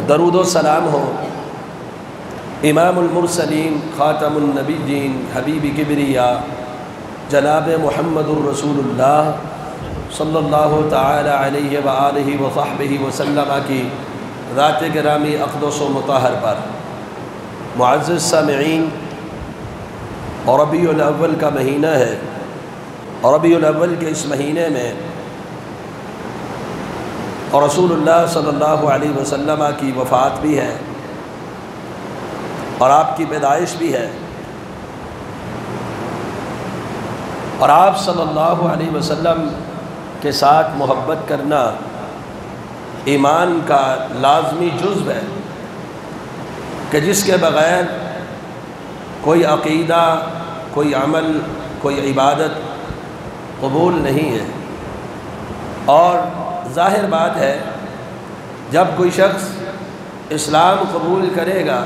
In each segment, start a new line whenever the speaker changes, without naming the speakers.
درود و سلام ہو امام المرسلین خاتم النبیین حبیب کبریا جناب محمد الرسول اللہ صلی اللہ تعالی علیہ وآلہ وصحبہ وسلم کی ذات گرامی اقدس و مطہر پر۔ معزز سامعین، ربیع الاول کا مہینہ ہے، ربیع الاول کے اس مہینے میں رسول اللہ صلی اللہ علیہ وسلم کی وفات بھی ہے اور آپ کی پیدائش بھی ہے، اور آپ صلی اللہ علیہ وسلم کے ساتھ محبت کرنا ایمان کا لازمی جزو ہے کہ جس کے بغیر کوئی عقیدہ، کوئی عمل، کوئی عبادت قبول نہیں ہے۔ اور ظاہر بات ہے جب کوئی شخص اسلام قبول کرے گا،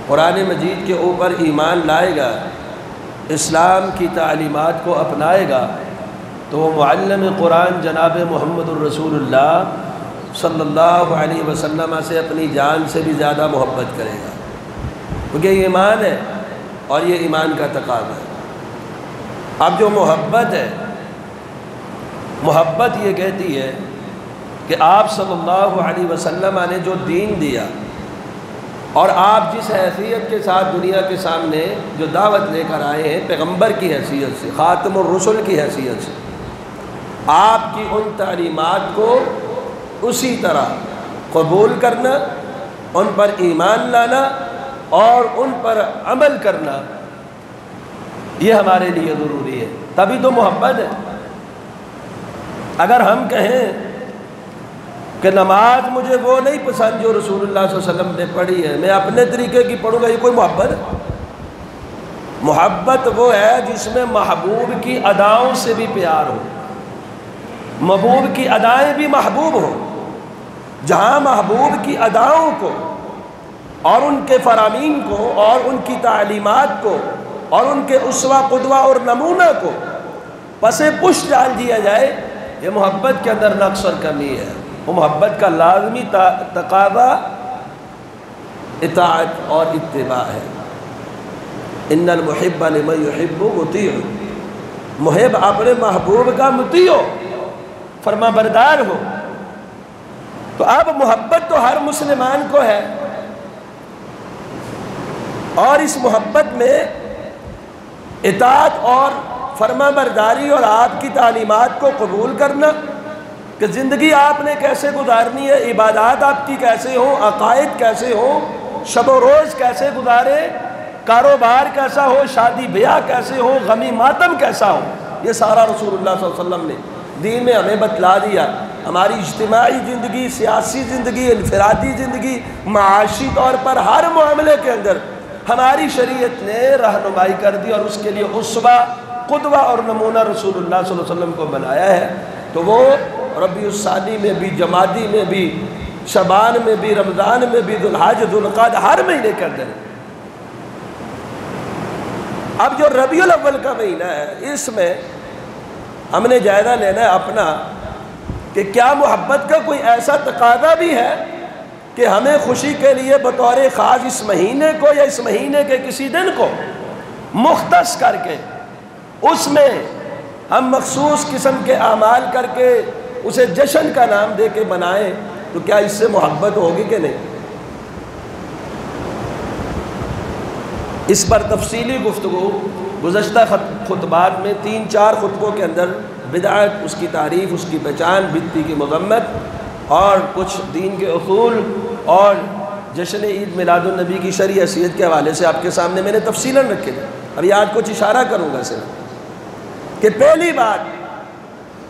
قرآن مجید کے اوپر ایمان لائے گا، اسلام کی تعلیمات کو اپنائے گا، تو وہ معلم قرآن جناب محمد الرسول اللہ صلی اللہ علیہ وسلم سے اپنی جان سے بھی زیادہ محبت کرے گا، کیونکہ یہ ایمان ہے اور یہ ایمان کا تقاضا ہے۔ اب جو محبت ہے، محبت یہ کہتی ہے کہ آپ صلی اللہ علیہ وسلم نے جو دین دیا اور آپ جس حیثیت کے ساتھ دنیا کے سامنے جو دعوت لے کر آئے ہیں، پیغمبر کی حیثیت سے، خاتم الرسل کی حیثیت سے، آپ کی ان تعلیمات کو اسی طرح قبول کرنا، ان پر ایمان لانا اور ان پر عمل کرنا، یہ ہمارے لیے ضروری ہے، تبھی تو محبت ہے۔ اگر ہم کہیں کہ نماز مجھے وہ نہیں پسند جو رسول اللہ صلی اللہ علیہ وسلم نے پڑھی ہے، میں اپنے طریقے کی پڑھوں گا، یہ کوئی محبت ہے؟ محبت وہ ہے جس میں محبوب کی اداؤں سے بھی پیار ہو، محبوب کی ادائیں بھی محبوب ہوں۔ جہاں محبوب کی اداؤں کو اور ان کے فرامین کو اور ان کی تعلیمات کو اور ان کے اسوہ قدوہ اور نمونہ کو پس پش ڈال دیا جائے، یہ محبت کے اندر نقص اور کمی ہے۔ وہ محبت کا لازمی تقاضا اطاعت اور اتباع ہے۔ ان المحب لمن یحب مطیع، محب اپنے محبوب کا مطیع ہو، فرما بردار ہو۔ تو اب محبت تو ہر مسلمان کو ہے، اور اس محبت میں اطاعت اور فرما برداری اور آپ کی تعلیمات کو قبول کرنا کہ زندگی آپ نے کیسے گزارنی ہے، عبادات آپ کی کیسے ہوں، عقائد کیسے ہوں، شب و روز کیسے گزارے، کاروبار کیسا ہو، شادی بیاہ کیسے ہو، غمی ماتم کیسا ہو، یہ سارا رسول اللہ صلی اللہ علیہ وسلم نے دین میں ہمیں بتلا دیا۔ ہماری اجتماعی زندگی، سیاسی زندگی، انفرادی زندگی، معاشی طور پر ہر معاملے کے اندر ہماری شریعت نے رہنمائی کر دی، اور اس کے لیے اسوہ قدوہ اور نمونہ رسول اللہ صلی اللہ علیہ وسلم کو بنایا ہے۔ تو وہ ربیع الثانی میں بھی، جمادی میں بھی، شعبان میں بھی، رمضان میں بھی، ذوالحج ذوالقعدہ، ہر مہینے کے اندر۔ اب جو ربیع الاول کا مہینہ ہے، اس میں ہم نے جائزہ لینا ہے اپنا کہ کیا محبت کا کوئی ایسا تقاضا بھی ہے کہ ہمیں خوشی کے لیے بطور خاص اس مہینے کو یا اس مہینے کے کسی دن کو مختص کر کے اس میں ہم مخصوص قسم کے اعمال کر کے اسے جشن کا نام دے کے منائیں، تو کیا اس سے محبت ہوگی کہ نہیں؟ اس پر تفصیلی گفتگو گزشتہ خطبات میں 3-4 خطبوں کے اندر بدعت، اس کی تعریف، اس کی پہچان، بدعتی کی مذمت اور کچھ دین کے اصول اور جشن عید میلاد النبی کی شرعی حیثیت کے حوالے سے آپ کے سامنے میں نے تفصیلاً رکھے تھے۔ ابھی آج کچھ اشارہ کروں گا صرف کہ پہلی بات،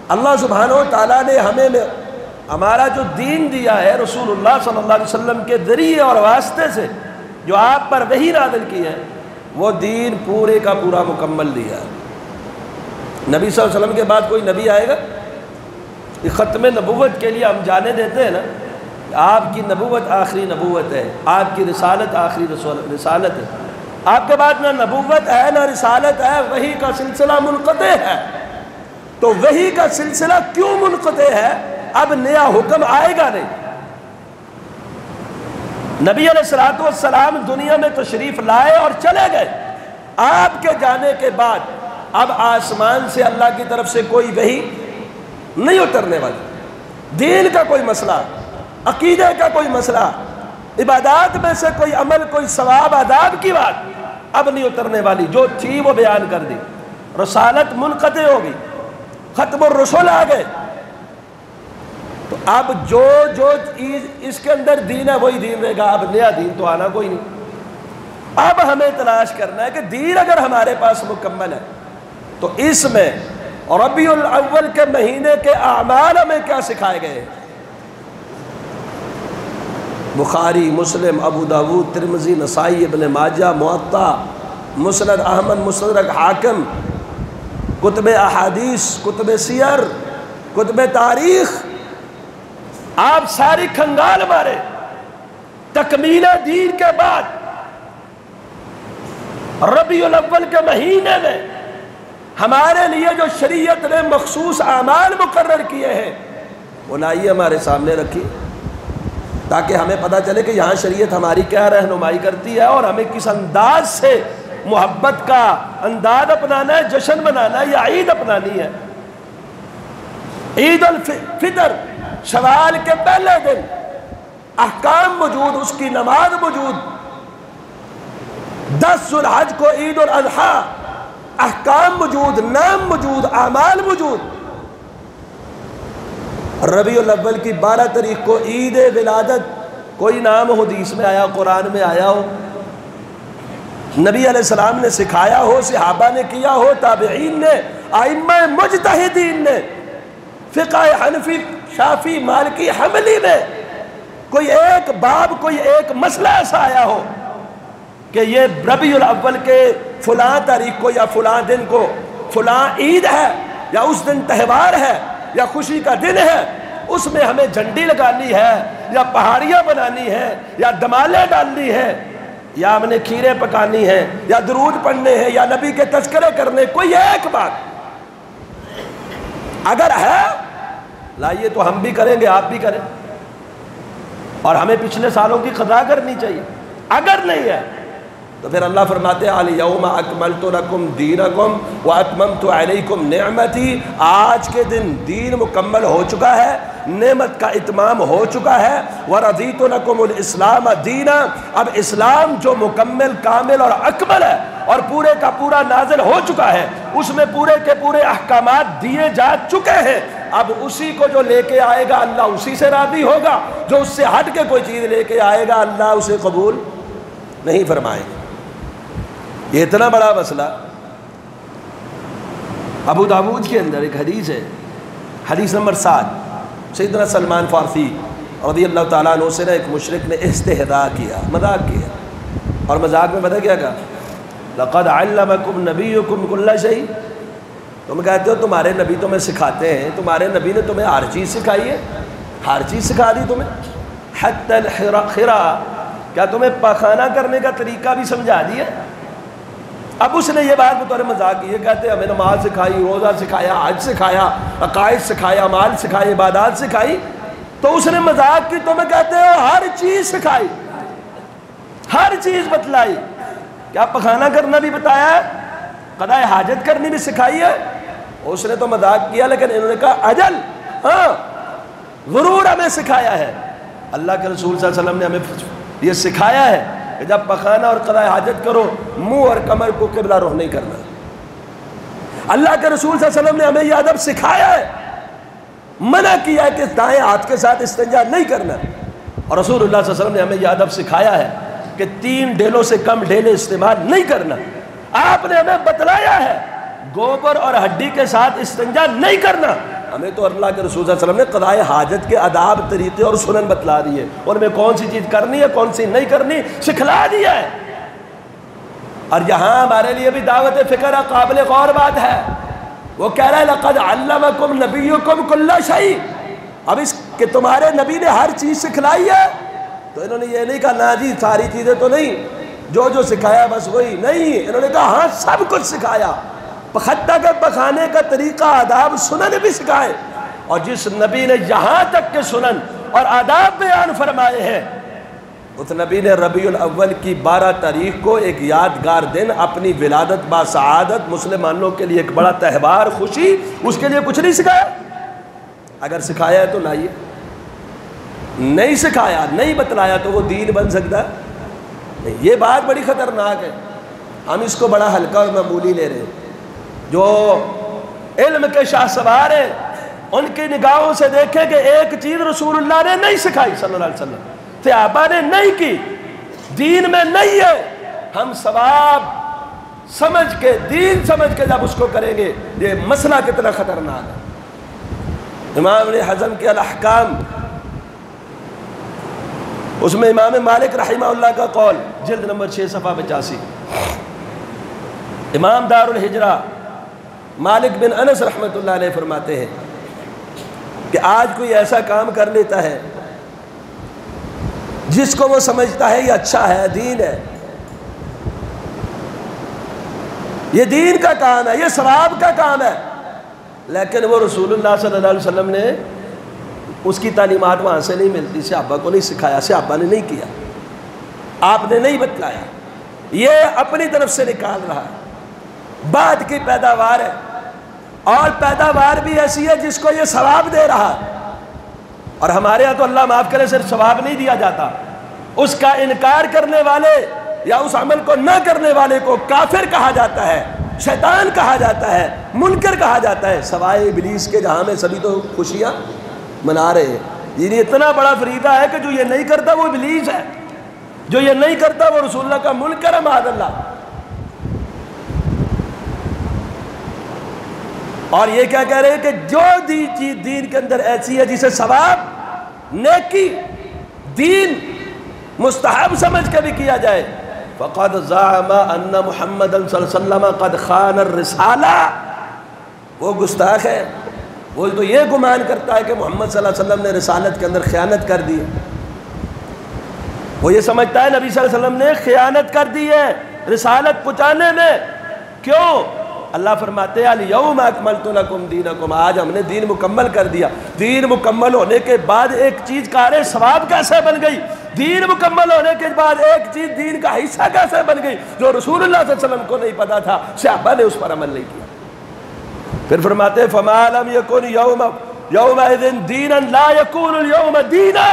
اللہ سبحانہ و تعالیٰ نے ہمارا جو دین دیا ہے رسول اللہ صلی اللہ علیہ وسلم کے ذریعے اور واسطے سے جو آپ پر وحی نازل کی ہے، وہ دین پورے کا پورا مکمل دیا ہے۔ نبی صلی اللہ علیہ وسلم کے بعد کوئی نبی آئے گا؟ یہ ختم نبوت کے لیے ہم جانے دیتے ہیں نا، آپ کی نبوت آخری نبوت ہے، آپ کی رسالت آخری رسالت ہے، آپ کے بعد نہ نبوت ہے نہ رسالت ہے، وحی کا سلسلہ منقطع ہے۔ تو وحی کا سلسلہ کیوں منقطع ہے؟ اب نیا حکم آئے گا نہیں، نبی علیہ السلام دنیا میں تشریف لائے اور چلے گئے. آپ کے جانے کے بعد اب آسمان سے اللہ کی طرف سے کوئی وحی نہیں اترنے والی. دین کا کوئی مسئلہ، عقیدے کا کوئی مسئلہ، عبادات میں سے کوئی عمل، کوئی ثواب آداب کی بات اب نہیں اترنے والی. جو تھی وہ بیان کر دی. رسالت منقطع ہو گئی، ختم الرسل آ گئے. تو اب جو اس کے اندر دین ہے وہی دین رہے گا. اب نیا دین تو آنا کوئی نہیں. اب ہمیں تلاش کرنا ہے کہ دین اگر ہمارے پاس مکمل ہے تو اس میں ربیع الاول کے مہینے کے اعمال ہمیں کیا سکھائے گئے. بخاری، مسلم، ابو داود، ترمذی، نسائی، ابن ماجہ، موطا، مسند احمد، مستدرک حاکم، کتب احادیث، کتب سیر، کتب تاریخ، آپ ساری کھنگال مارے. تکمیل دین کے بعد ربیع الاول کے مہینے میں ہمارے لیے جو شریعت نے مخصوص اعمال مقرر کیے ہیں وہ لائیے ہمارے سامنے رکھی، تاکہ ہمیں پتہ چلے کہ یہاں شریعت ہماری کیا رہنمائی کرتی ہے اور ہمیں کس انداز سے محبت کا انداز اپنانا ہے، جشن منانا ہے یا عید اپنانی ہے. عید الفطر شوال کے پہلے دن احکام موجود، اس کی نماز موجود. 10 ذو الحج کو عید الاضحیٰ، احکام موجود، نام موجود، اعمال موجود. ربیع الاول کی 12 تاریخ کو عید ولادت، کوئی نام حدیث میں آیا، قرآن میں آیا ہو، نبی علیہ السلام نے سکھایا ہو، صحابہ نے کیا ہو، تابعین نے، ائمہ مجتہدین نے، فقہ حنفی، شافی، مالکی، حنبلی میں کوئی ایک باب، کوئی ایک مسئلہ ایسا آیا ہو کہ یہ ربیع الاول کے فلاں تاریخ کو یا فلاں دن کو فلاں عید ہے یا اس دن تہوار ہے یا خوشی کا دن ہے، اس میں ہمیں جھنڈی لگانی ہے یا پہاڑیاں بنانی ہے یا دمالے ڈالنی ہے یا ہم نے کھیرے پکانی ہے یا درود پڑھنے ہیں یا نبی کے تذکرے کرنے. کوئی ایک بات اگر ہے لائیے تو ہم بھی کریں گے، آپ بھی کریں، اور ہمیں پچھلے سالوں کی قضا کرنی چاہیے. اگر نہیں ہے تو پھر اللہ فرماتے ہیں الیوم اکملت لکم دینکم واتممت علیکم نعمتی. آج کے دن دین مکمل ہو چکا ہے، نعمت کا اتمام ہو چکا ہے. ورضیت لکم الاسلام دینا، اب اسلام جو مکمل، کامل اور اکمل ہے اور پورے کا پورا نازل ہو چکا ہے، اس میں پورے کے پورے احکامات دیے جا چکے ہیں. اب اسی کو جو لے کے آئے گا اللہ اسی سے راضی ہوگا. جو اس سے ہٹ کے کوئی چیز لے کے آئے گا اللہ اسے قبول نہیں فرمائے گا. یہ اتنا بڑا مسئلہ. ابو داود کے اندر ایک حدیث ہے، حدیث نمبر 7. سیدنا سلمان فارسی رضی اللہ تعالیٰ عنہ سے ایک مشرک نے استہزاء کیا، مذاق کیا، اور مذاق میں پتہ کیا کہا؟ لقد علمکم نبیکم کل شیء. تم کہتے ہو تمہارے نبی تمہیں سکھاتے ہیں، تمہارے نبی نے تمہیں ہر چیز سکھائی ہے، ہر چیز سکھا دی تمہیں. حتی الخراء، کیا تمہیں پاخانہ کرنے کا طریقہ بھی سمجھا دیا؟ اب اس نے یہ بات بطور مذاق کی، یہ کہتے ہیں ہمیں نماز سکھائی، روزہ سکھایا، حج سکھایا، عقائد سکھایا، مال سکھائے، عبادات سکھائی. تو اس نے مذاق کی، تمہیں کہتے ہو ہر چیز سکھائی، ہر چیز بتلائی. کیا پخانہ کرنا بھی بتایا ہے؟ قضاء حاجت کرنی بھی سکھائی ہے؟ اس نے تو مذاق کیا، لیکن انہوں نے کہا اجل، ہاں ضرور ہمیں سکھایا ہے. اللہ کے رسول صلی اللہ علیہ وسلم نے ہمیں یہ سکھایا ہے کہ جب پخانہ اور قضاء حاجت کرو منہ اور کمر کو قبلہ رخ نہیں کرنا. اللہ کے رسول صلی اللہ علیہ وسلم نے ہمیں یہ ادب سکھایا ہے، منع کیا ہے کہ دائیں ہاتھ کے ساتھ استنجا نہیں کرنا. اور رسول اللہ صلی اللہ علیہ وسلم نے ہمیں یہ ادب سکھایا ہے کہ 3 ڈیلوں سے کم ڈیلے استعمال نہیں کرنا. آپ نے ہمیں بتلایا ہے گوبر اور ہڈی کے ساتھ استنجا نہیں کرنا. ہمیں تو اللہ کے رسول صلی اللہ علیہ وسلم نے قضاء حاجت کے آداب، طریقے اور سنن بتلا دیے، اور میں کون سی چیز کرنی ہے کون سی نہیں کرنی سکھلا دیا ہے. اور یہاں ہمارے لیے بھی دعوت فکر قابل غور بات ہے. وہ کہہ رہا ہے لقد علمکم نبیکم کل شیء. اب اس کہ تمہارے نبی نے ہر چیز سکھلائی ہے، تو انہوں نے یہ نہیں کہا نا جی ساری چیزیں تو نہیں، جو سکھایا بس وہی نہیں. انہوں نے کہا ہاں سب کچھ سکھایا، حتیٰ کہ پخانے کا طریقہ، آداب، سنن بھی سکھائے. اور جس نبی نے یہاں تک کہ سنن اور آداب بیان فرمائے ہیں اس نبی نے ربیع الاول کی 12 تاریخ کو ایک یادگار دن، اپنی ولادت با سعادت، مسلمانوں کے لیے ایک بڑا تہوار، خوشی، اس کے لیے کچھ نہیں سکھایا؟ اگر سکھایا ہے تو لائیے، نہیں سکھایا، نہیں بتلایا تو وہ دین بن سکتا ہے؟ یہ بات بڑی خطرناک ہے، ہم اس کو بڑا ہلکا اور معمولی لے رہے ہیں۔ جو علم کے شاہ سوار ہیں ان کی نگاہوں سے دیکھیں کہ ایک چیز رسول اللہ نے نہیں سکھائی صلی اللہ علیہ وسلم، صحابہ نے نہیں کی، دین میں نہیں ہے، ہم ثواب سمجھ کے، دین سمجھ کے جب اس کو کریں گے، یہ مسئلہ کتنا خطرناک ہے۔ امام ابن حزم کے الاحکام، اس میں امام مالک رحمہ اللہ کا قول، جلد نمبر 6 صفحہ 85، امام دار الہجرہ مالک بن انس رحمۃ اللہ علیہ فرماتے ہیں کہ آج کوئی ایسا کام کر لیتا ہے جس کو وہ سمجھتا ہے یہ اچھا ہے، دین ہے، یہ دین کا کام ہے، یہ ثواب کا کام ہے، لیکن وہ رسول اللہ صلی اللہ علیہ وسلم نے اس کی تعلیمات وہاں سے نہیں ملتی، صحابہ کو نہیں سکھایا، صحابہ نے نہیں کیا، آپ نے نہیں بتلایا، یہ اپنی طرف سے نکال رہا ہے، بعد کی پیداوار ہے، اور پیداوار بھی ایسی ہے جس کو یہ ثواب دے رہا ہے۔ اور ہمارے ہاں تو اللہ معاف کرے صرف ثواب نہیں دیا جاتا، اس کا انکار کرنے والے یا اس عمل کو نہ کرنے والے کو کافر کہا جاتا ہے، شیطان کہا جاتا ہے، منکر کہا جاتا ہے، سوائے ابلیس کے جہاں میں سبھی تو خوشیاں منا رہے ہیں۔ یہ اتنا بڑا فریضہ ہے کہ جو یہ نہیں کرتا وہ ابلیس ہے، جو یہ نہیں کرتا وہ رسول اللہ کا منکر ہے، معاذ اللہ۔ اور یہ کیا کہہ رہے ہیں کہ جو چیز دین کے اندر ایسی ہے جسے ثواب، نیکی، دین مستحب سمجھ کے بھی کیا جائے، فقد زعم ان محمد صلی اللہ علیہ وسلم قد خان الرسالہ، وہ گستاخ ہے، وہ تو یہ گمان کرتا ہے کہ محمد صلی اللہ علیہ وسلم نے رسالت کے اندر خیانت کر دی، وہ یہ سمجھتا ہے نبی صلی اللہ علیہ وسلم نے خیانت کر دی ہے رسالت پہنچانے میں۔ کیوں؟ اللہ فرماتے ہیں الیوم اکملت لکم دینکم، آج ہم نے دین مکمل کر دیا۔ دین مکمل ہونے کے بعد ایک چیز کار ثواب کیسے بن گئی؟ دین مکمل ہونے کے بعد ایک چیز دین کا حصہ کیسے بن گئی جو رسول اللہ صلی اللہ علیہ وسلم کو نہیں پتا تھا، صحابہ نے اس پر عمل نہیں کیا۔ پھر فرماتے ہیں فما لم یکن یومئذ دینا لا یکون اليوم دینا،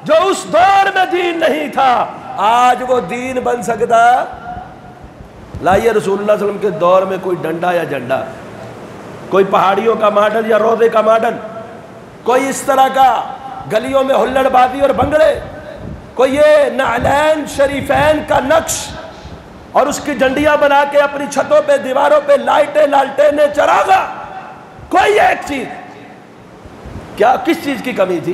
جو اس دور میں دین نہیں تھا آج وہ دین بن سکتا۔ لائیے رسول اللہ صلی اللہ علیہ وسلم کے دور میں کوئی ڈنڈا یا جھنڈا، کوئی پہاڑیوں کا ماڈل یا روضے کا ماڈل، کوئی اس طرح کا گلیوں میں ہلڑ بازی اور بنگڑے، کوئی یہ نعلین شریفین کا نقش اور اس کی ڈنڈیاں بنا کے اپنی چھتوں پہ دیواروں پہ لائٹیں لالٹینیں چراغا، کوئی ایک چیز، کیا کس چیز کی کمی تھی؟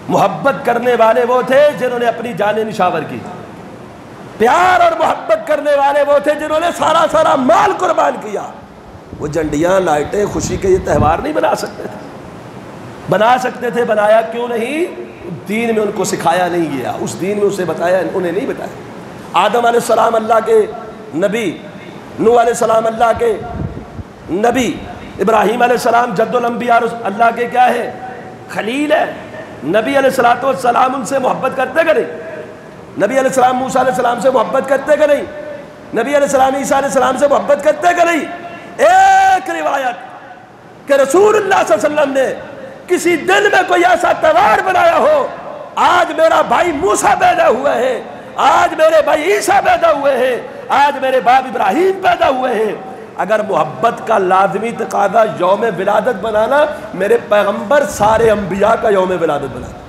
محبت کرنے والے وہ تھے جنہوں نے اپنی جانیں نشاور کی، پیار اور محبت کرنے والے وہ تھے جنہوں نے سارا سارا مال قربان کیا۔ وہ جھنڈیاں لائٹیں خوشی کے یہ تہوار نہیں بنا سکتے تھے، بنا سکتے تھے، بنایا کیوں نہیں؟ دین میں ان کو سکھایا نہیں گیا، اس دین میں اسے بتایا، انہیں نہیں بتایا۔ آدم علیہ السلام اللہ کے نبی، نوح علیہ السلام اللہ کے نبی، ابراہیم علیہ السلام جد الانبیاء اللہ کے کیا ہے؟ خلیل ہے۔ نبی علیہ السلام ان سے محبت کرتے کہ نہیں؟ نبی علیہ السلام موسیٰ علیہ السلام سے محبت کرتے کہ نہیں؟ نبی علیہ السلام عیسیٰ علیہ السلام سے محبت کرتے کہ نہیں؟ ایک روایت کہ رسول اللہ صلی اللہ علیہ وسلم نے کسی دن میں کوئی ایسا تہوار بنایا ہو، آج میرا بھائی موسیٰ پیدا ہوئے ہیں، آج میرے بھائی عیسیٰ پیدا ہوئے ہیں، آج میرے باپ ابراہیم پیدا ہوئے ہیں۔ اگر محبت کا لازمی تقاضا یوم ولادت بنانا، میرے پیغمبر سارے انبیاء کا یوم ولادت بنانا،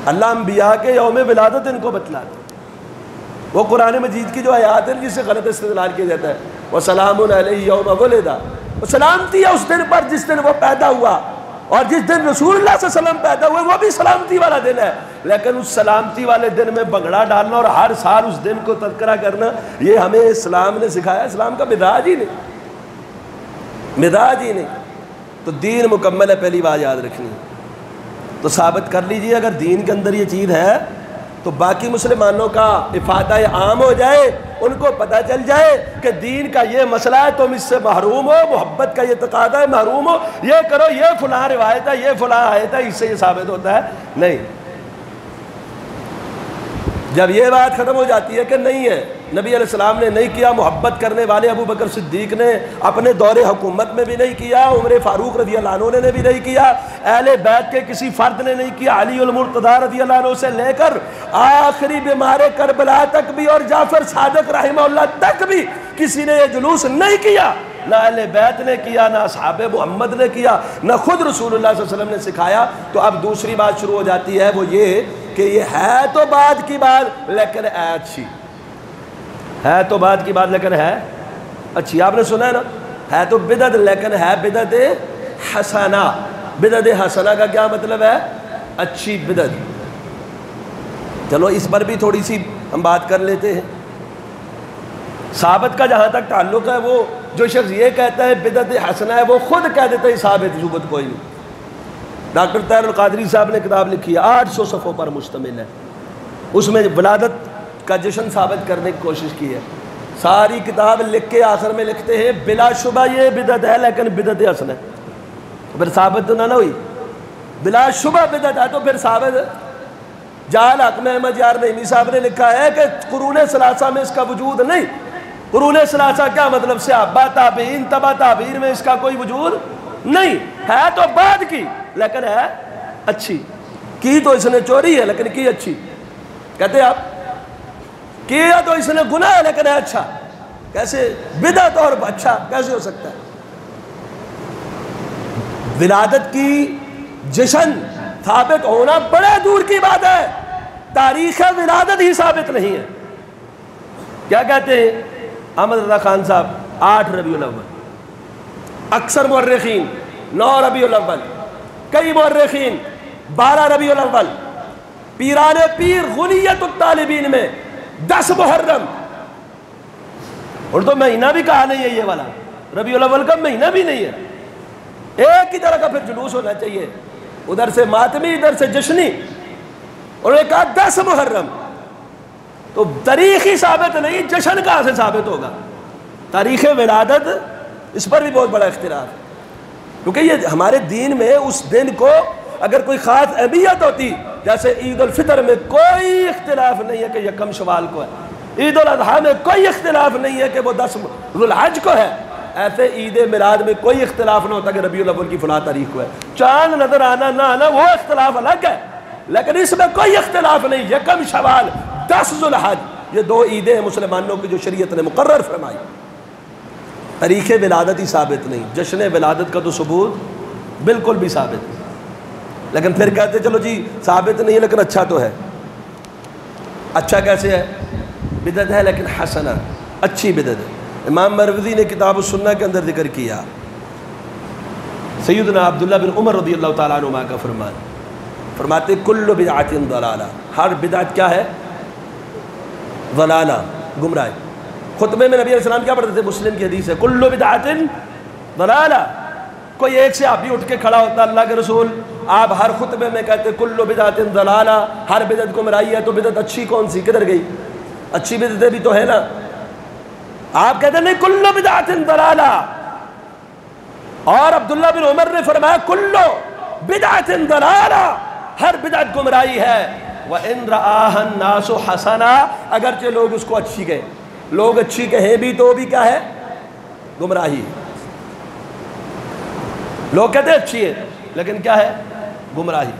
اللہ انبیاء کے یوم ولادت ان کو بتلاتا۔ وہ قرآن مجید کی جو آیات ہے جس سے غلط استدلال کیا جاتا ہے، وَسَلَامٌ عَلَيْهِ يَوْمَ وُلِدَ، وہ سلامتی ہے اس دن پر جس دن وہ پیدا ہوا، اور جس دن رسول اللہ صلی اللہ علیہ وسلم پیدا ہوئے وہ بھی سلامتی والا دن ہے، لیکن اس سلامتی والے دن میں بنگڑا ڈالنا اور ہر سال اس دن کو تذکرہ کرنا، یہ ہمیں اسلام نے سکھایا، اسلام کا مزاج ہی نہیں، مزاج ہی نہیں۔ تو دین مکمل ہے، پہلی بات یاد رکھنی ہے۔ تو ثابت کر لیجئے اگر دین کے اندر یہ چیز ہے تو باقی مسلمانوں کا افادہ عام ہو جائے، ان کو پتہ چل جائے کہ دین کا یہ مسئلہ ہے، تم اس سے محروم ہو، محبت کا یہ تقاضا ہے، محروم ہو، یہ کرو، یہ فلاں روایت ہے، یہ فلاں آیت ہے، اس سے یہ ثابت ہوتا ہے، نہیں۔ جب یہ بات ختم ہو جاتی ہے کہ نہیں ہے، نبی علیہ السلام نے نہیں کیا، محبت کرنے والے ابو بکر صدیق نے اپنے دور حکومت میں بھی نہیں کیا، عمر فاروق رضی اللہ عنہ نے بھی نہیں کیا، اہل بیت کے کسی فرد نے نہیں کیا، علی المرتضیٰ رضی اللہ عنہ سے لے کر آخری بیمار کربلا تک بھی اور جعفر صادق رحمہ اللہ تک بھی کسی نے یہ جلوس نہیں کیا، نہ اہل بیت نے کیا، نہ اصحاب محمد نے کیا، نہ خود رسول اللہ صلی اللہ علیہ وسلم نے سکھایا۔ تو اب دوسری بات شروع ہو جاتی ہے، وہ یہ کہ یہ ہے تو بعد کی بات لیکن ہے اچھی، ہے تو بعد کی بات لیکن ہے اچھی۔ آپ نے سنا ہے نا، ہے تو بدعت لیکن ہے بدعت حسنہ۔ بدعت حسنہ کا کیا مطلب ہے؟ اچھی بدعت۔ چلو اس پر بھی تھوڑی سی ہم بات کر لیتے ہیں۔ ثابت کا جہاں تک تعلق ہے، وہ جو شخص یہ کہتا ہے بدعت حسنہ ہے، وہ خود کہہ دیتا ہے ثابت ثبوت کوئی نہیں۔ ڈاکٹر طاہر القادری صاحب نے کتاب لکھی ہے، 800 صفحوں پر مشتمل ہے، اس میں ولادت کا جشن ثابت کرنے کی کوشش کی ہے۔ ساری کتاب لکھ کے آخر میں لکھتے ہیں بلا شبہ یہ بدعت ہے لیکن بدعت حسنہ ہے۔ پھر ثابت تو نہ ہوئی، بلا شبہ بدعت ہے تو پھر ثابت ہے۔ جال حق میں احمد یار نعیمی صاحب نے لکھا ہے کہ قرون ثلاثہ میں اس کا وجود نہیں۔ قرون ثلاثہ کیا مطلب؟ صحابہ تابعین تبع تابعین میں اس کا کوئی وجود نہیں ہے، تو بعد کی لیکن ہے اچھی۔ کی تو اس نے چوری ہے لیکن کی اچھی، کہتے ہیں آپ کیا تو اس نے گناہ ہے لیکن ہے اچھا۔ کیسے بدعت اور اچھا کیسے ہو سکتا ہے؟ ولادت کی جشن ثابت ہونا بڑے دور کی بات ہے، تاریخ ولادت ہی ثابت نہیں ہے۔ کیا کہتے ہیں احمد رضا خان صاحب؟ 8 ربیع الاول، اکثر مورخین 9 ربیع الاول، کئی مورخین 12 ربیع الاول، پیران پیر غنیت الطالبین میں 10 محرم۔ اور تو مہینہ بھی کہا نہیں ہے یہ والا، ربیع الاول کا مہینہ بھی نہیں ہے، ایک ہی طرح کا پھر جلوس ہونا چاہیے، ادھر سے ماتمی ادھر سے جشنی، اور ایک کہا 10 محرم۔ تو تاریخ ہی ثابت نہیں، جشن کہاں سے ثابت ہوگا؟ تاریخ ولادت اس پر بھی بہت بڑا اختلاف ہے، کیونکہ یہ ہمارے دین میں اس دن کو اگر کوئی خاص اہمیت ہوتی، جیسے عید الفطر میں کوئی اختلاف نہیں ہے کہ یکم شوال کو ہے، عید الاضحیٰ میں کوئی اختلاف نہیں ہے کہ وہ 10 ذو الحج کو ہے، ایسے عید میلاد میں کوئی اختلاف نہ ہوتا کہ ربیع الاول کی فلاں تاریخ کو ہے۔ چاند نظر آنا نہ آنا وہ اختلاف الگ ہے، لیکن اس میں کوئی اختلاف نہیں، یکم شوال 10 ذو الحج، یہ 2 عیدیں ہیں مسلمانوں کی جو شریعت نے مقرر فرمائی۔ تاریخ ولادت ہی ثابت نہیں، جشن ولادت کا تو ثبوت بالکل بھی ثابت نہیں، لیکن پھر کہتے چلو جی ثابت نہیں ہے لیکن اچھا تو ہے۔ اچھا کیسے ہے؟ بدعت ہے لیکن حسنہ، اچھی بدعت ہے۔ امام مروزی نے کتاب السنہ کے اندر ذکر کیا، سیدنا عبداللہ بن عمر رضی اللہ تعالیٰ عنہ کا فرمان، فرماتے کل بدعت ضلالہ، ہر بدعت کیا ہے؟ ضلالہ، گمراہی۔ خطبے میں نبی علیہ السلام کیا پڑھتے تھے؟ مسلم کی حدیث ہے کل بدعت ضلالہ۔ کوئی ایک سے آپ بھی اٹھ کے کھڑا ہوتا اللہ کے رسول، آپ ہر خطبے میں کہتے کل بدعت ضلالہ، ہر بدعت گمراہی ہے، تو بدعت اچھی کون سی؟ کدھر گئی؟ اچھی بدعتیں بھی تو ہے نا۔ آپ کہتے ہیں نہیں کل بدعت ضلالہ، اور عبداللہ بن عمر نے فرمایا کل بدعت ضلالہ، ہر بدعت گمراہی ہے۔ وَإِن رَآهَا النَّاسُ حَسَنًا، اگرچہ لوگ اس کو اچھی کہیں، لوگ اچھی کہیں بھی تو بھی کیا ہے؟ گمراہی۔ لوگ کہتے ہیں اچھی ہے لیکن کیا ہے؟ گمراہی۔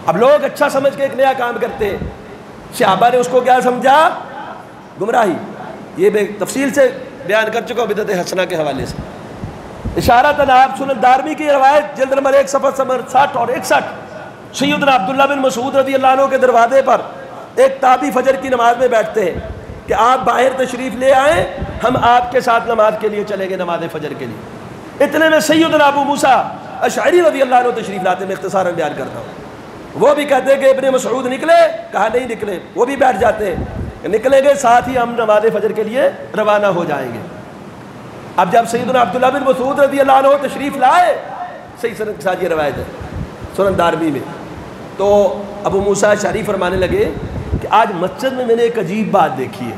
اب لوگ اچھا سمجھ کے ایک نیا کام کرتے ہیں، صحابہ نے اس کو کیا سمجھا؟ گمراہی۔ یہ میں تفصیل سے بیان کر چکا ہوں بدعت حسنہ کے حوالے سے۔ اشارۃ آپ سنن دارمی کی روایت جلد نمبر 1 صفحہ نمبر 60 اور 61، سیدنا عبداللہ بن مسعود رضی اللہ عنہ کے دروازے پر ایک تابعی فجر کی نماز میں بیٹھتے ہیں کہ آپ باہر تشریف لے آئیں، ہم آپ کے ساتھ نماز کے لیے چلیں گے، نماز فجر کے لیے۔ اتنے میں سیدنا ابو موسیٰ اشعری رضی اللہ عنہ تشریف لاتے، میں اختصاراً بیان کرتا ہوں۔ وہ بھی کہتے ہیں کہ ابن مسعود نکلے، کہا نہیں نکلے، وہ بھی بیٹھ جاتے ہیں، نکلیں گے ساتھ ہی ہم نماز فجر کے لیے روانہ ہو جائیں گے۔ اب جب سیدنا عبداللہ بن مسعود رضی اللہ عنہ تشریف لائے، صحیح سند کے ساتھ یہ روایت ہے سنن دارمی میں، تو ابو موسیٰ اشعری فرمانے لگے کہ آج مسجد میں نے ایک عجیب بات دیکھی ہے،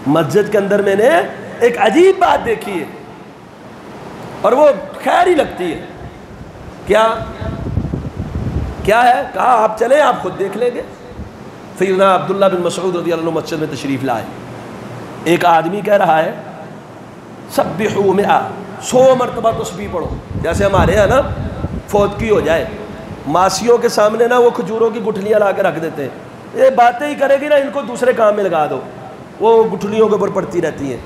مسجد کے اندر میں نے ایک عجیب بات دیکھی ہے اور وہ خیر ہی لگتی ہے۔ کیا ہے؟ کہا آپ چلیں، آپ خود دیکھ لیں گے۔ سیدنا عبداللہ بن مسعود رضی اللہ عنہ مسجد میں تشریف لائے. ایک آدمی کہہ رہا ہے سبحوا 100 مرتبہ تسبیح پڑھو. جیسے ہمارے یہاں نا فوتگی ہو جائے, ماسیوں کے سامنے نا وہ کھجوروں کی گٹھلیاں لا کے رکھ دیتے ہیں, یہ باتیں ہی کرے گی نا, ان کو دوسرے کام میں لگا دو, وہ گٹھلیوں کے اوپر پڑتی رہتی ہیں.